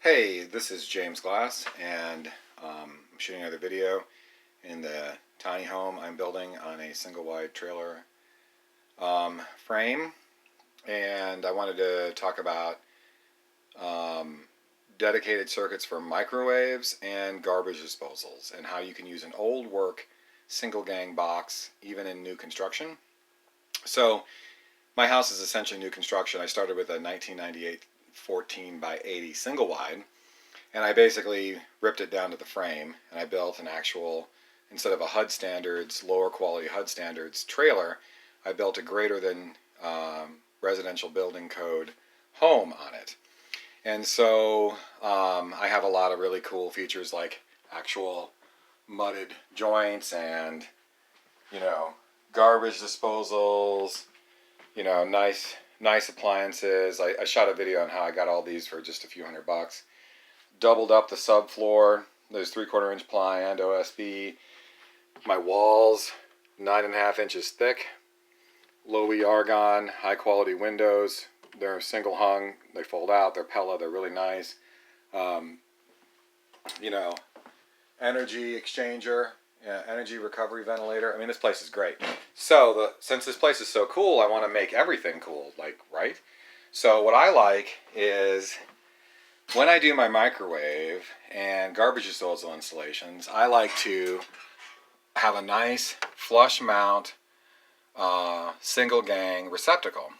Hey, this is James Glass, and I'm shooting another video in the tiny home I'm building on a single wide trailer frame. And I wanted to talk about dedicated circuits for microwaves and garbage disposals, and how you can use an old work single gang box even in new construction. So my house is essentially new construction. I started with a 1998 14 by 80 single wide, and I basically ripped it down to the frame, and I built an actual, instead of a HUD standards, lower quality HUD standards trailer, I built a greater than residential building code home on it. And so I have a lot of really cool features like actual mudded joints and, garbage disposals, nice appliances. I shot a video on how I got all these for just a few $100. Doubled up the subfloor. There's 3/4 inch ply and OSB. My walls, 9.5 inches thick. Low E argon, high quality windows. They're single hung. They fold out. They're Pella. They're really nice. Energy exchanger, energy recovery ventilator. I mean, this place is great. So since this place is so cool, I want to make everything cool, right? So what I like is, when I do my microwave and garbage disposal installations, I like to have a nice flush mount single gang receptacle.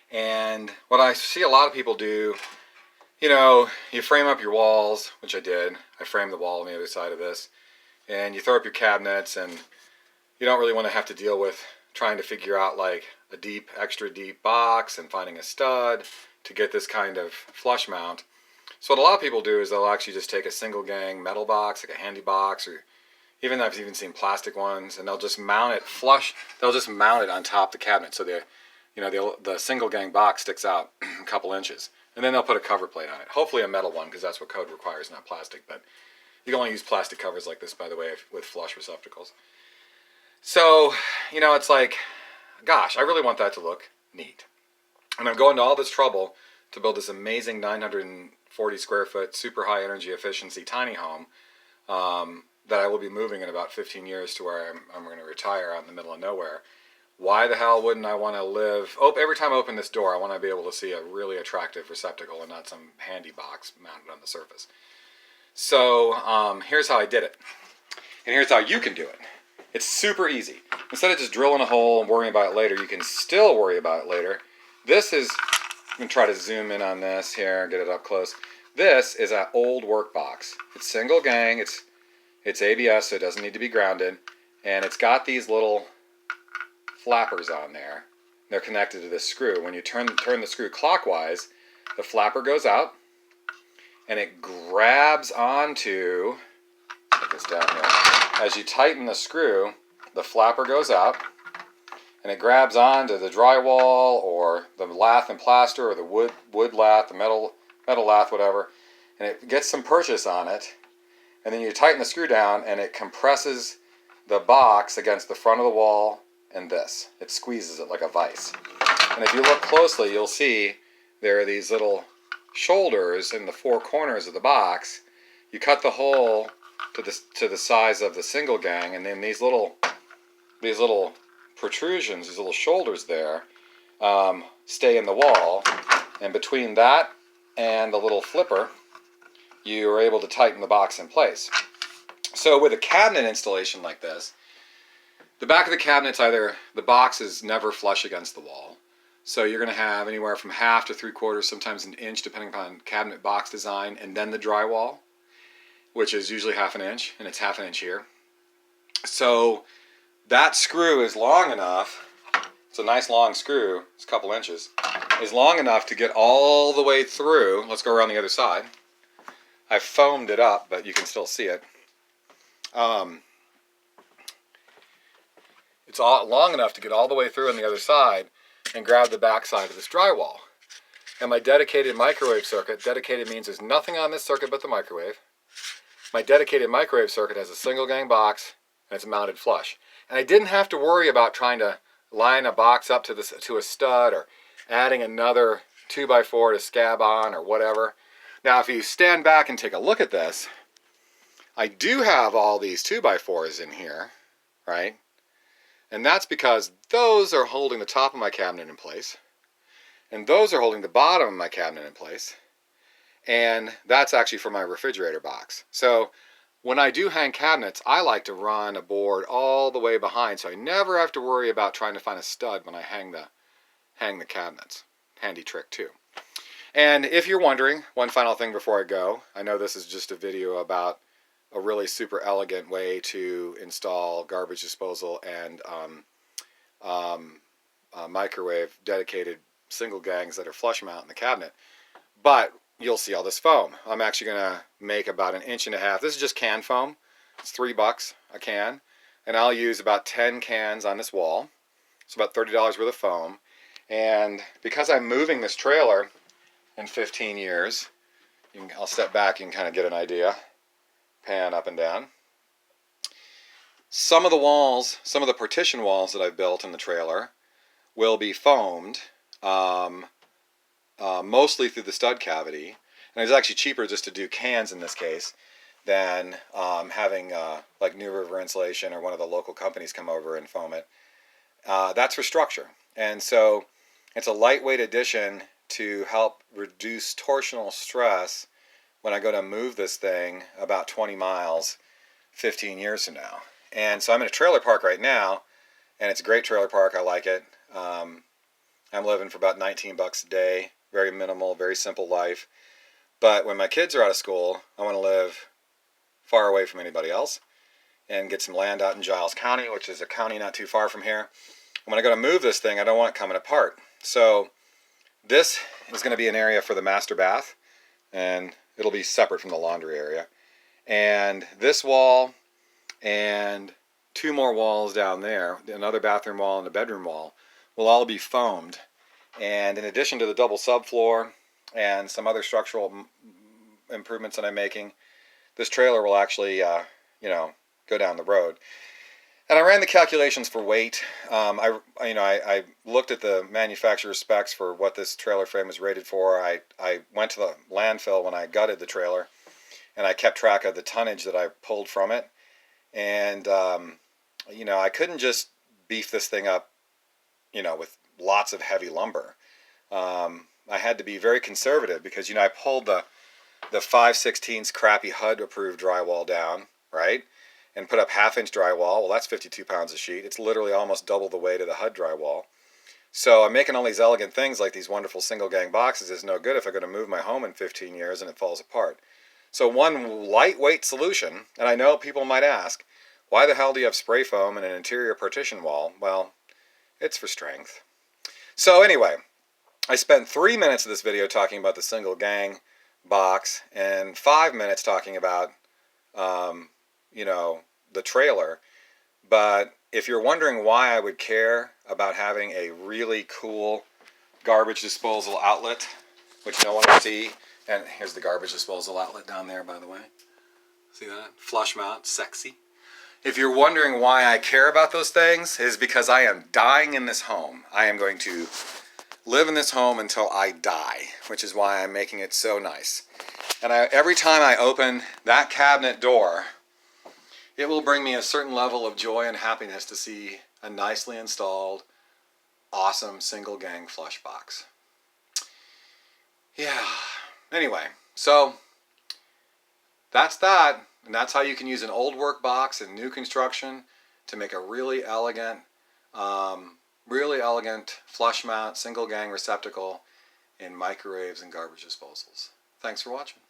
And what I see a lot of people do, you frame up your walls, which I did. I framed the wall on the other side of this. And you throw up your cabinets, and you don't really want to have to deal with trying to figure out like a extra deep box and finding a stud to get this kind of flush mount. So what a lot of people do is they'll actually just take a single gang metal box, like a handy box, or I've even seen plastic ones, and they'll just mount it flush. They'll just mount it on top of the cabinet, so the single gang box sticks out a couple inches, and then they'll put a cover plate on it. Hopefully a metal one, because that's what code requires, not plastic. But you can only use plastic covers like this, by the way, with flush receptacles. So it's like, gosh, I really want that to look neat, and I'm going to all this trouble to build this amazing 940 square foot, super high energy efficiency tiny home that I will be moving in about 15 years to where I'm going to retire out in the middle of nowhere. Why the hell wouldn't I want to live? Every time I open this door, I want to be able to see a really attractive receptacle and not some handy box mounted on the surface. So here's how I did it. And here's how you can do it. It's super easy. Instead of just drilling a hole and worrying about it later, you can still worry about it later. This is, I'm going to try to zoom in on this here, get it up close. This is an old work box. It's single gang, it's ABS, so it doesn't need to be grounded. And it's got these little flappers on there. They're connected to this screw. When you turn the screw clockwise, the flapper goes out, and it grabs onto, put this down here. As you tighten the screw, the flapper goes out, and it grabs onto the drywall or the lath and plaster or the wood lath, the metal lath, whatever, and it gets some purchase on it. And then you tighten the screw down, and it compresses the box against the front of the wall and this. It squeezes it like a vise. And if you look closely, you'll see there are these little shoulders in the four corners of the box. You cut the hole to the size of the single gang, and then these little protrusions, these little shoulders there, stay in the wall. And between that and the little flipper, you are able to tighten the box in place. So with a cabinet installation like this, the back of the cabinet's the box is never flush against the wall. So you're going to have anywhere from 1/2 to 3/4, sometimes an inch, depending upon cabinet box design, and then the drywall, which is usually 1/2 inch, and it's 1/2 inch here. So that screw is long enough, it's a nice long screw, it's a couple inches, is long enough to get all the way through. Let's go around the other side. I've foamed it up, but you can still see it. It's all long enough to get all the way through on the other side and grab the back side of this drywall. And my dedicated microwave circuit, dedicated means there's nothing on this circuit but the microwave. My dedicated microwave circuit has a single gang box, and it's mounted flush. And I didn't have to worry about trying to line a box up to a stud or adding another 2x4 to scab on or whatever. Now, if you stand back and take a look at this, I do have all these 2x4s in here, right? And that's because those are holding the top of my cabinet in place, and those are holding the bottom of my cabinet in place, and that's actually for my refrigerator box. So when I do hang cabinets, I like to run a board all the way behind, so I never have to worry about trying to find a stud when I hang the cabinets. Handy trick too. And if you're wondering, one final thing before I go, I know this is just a video about a really super elegant way to install garbage disposal and microwave dedicated single gangs that are flush mount in the cabinet. But you'll see all this foam. I'm actually going to make about 1.5 inches. This is just can foam. It's $3 a can. And I'll use about 10 cans on this wall. It's about $30 worth of foam. And because I'm moving this trailer in 15 years, I'll step back and kind of get an idea. Pan up and down. Some of the walls, some of the partition walls that I've built in the trailer will be foamed, mostly through the stud cavity. And it's actually cheaper just to do cans in this case than having like New River Insulation or one of the local companies come over and foam it. That's for structure. And so it's a lightweight addition to help reduce torsional stress when I go to move this thing about 20 miles 15 years from now. And so I'm in a trailer park right now, and it's a great trailer park. I like it. I'm living for about $19 a day. Very minimal, very simple life. But when my kids are out of school, I want to live far away from anybody else and get some land out in Giles County, which is a county not too far from here. When I go to move this thing, I don't want it coming apart. So this is going to be an area for the master bath, and it'll be separate from the laundry area. And this wall and 2 more walls down there, another bathroom wall and a bedroom wall, will all be foamed. And in addition to the double subfloor and some other structural improvements that I'm making, this trailer will actually, go down the road. And I ran the calculations for weight. I looked at the manufacturer's specs for what this trailer frame is rated for. I went to the landfill when I gutted the trailer, and I kept track of the tonnage that I pulled from it. And, I couldn't just beef this thing up, with lots of heavy lumber. I had to be very conservative because, I pulled the 5/16 crappy HUD approved drywall down, right? And put up 1/2 inch drywall. Well, that's 52 pounds a sheet. It's literally almost double the weight of the HUD drywall. So I'm making all these elegant things like these wonderful single gang boxes is no good if I'm going to move my home in 15 years and it falls apart. So one lightweight solution, and I know people might ask, why the hell do you have spray foam and an interior partition wall? Well, it's for strength. So anyway, I spent 3 minutes of this video talking about the single gang box and 5 minutes talking about the trailer. But if you're wondering why I would care about having a really cool garbage disposal outlet, which no one will see, and here's the garbage disposal outlet down there, by the way. See that? Flush mount, sexy. If you're wondering why I care about those things, it is because I am dying in this home. I am going to live in this home until I die, which is why I'm making it so nice. And every time I open that cabinet door, it will bring me a certain level of joy and happiness to see a nicely installed, awesome single gang flush box. Yeah. Anyway, so that's that. And that's how you can use an old work box in new construction to make a really elegant flush mount single gang receptacle in microwaves and garbage disposals. Thanks for watching.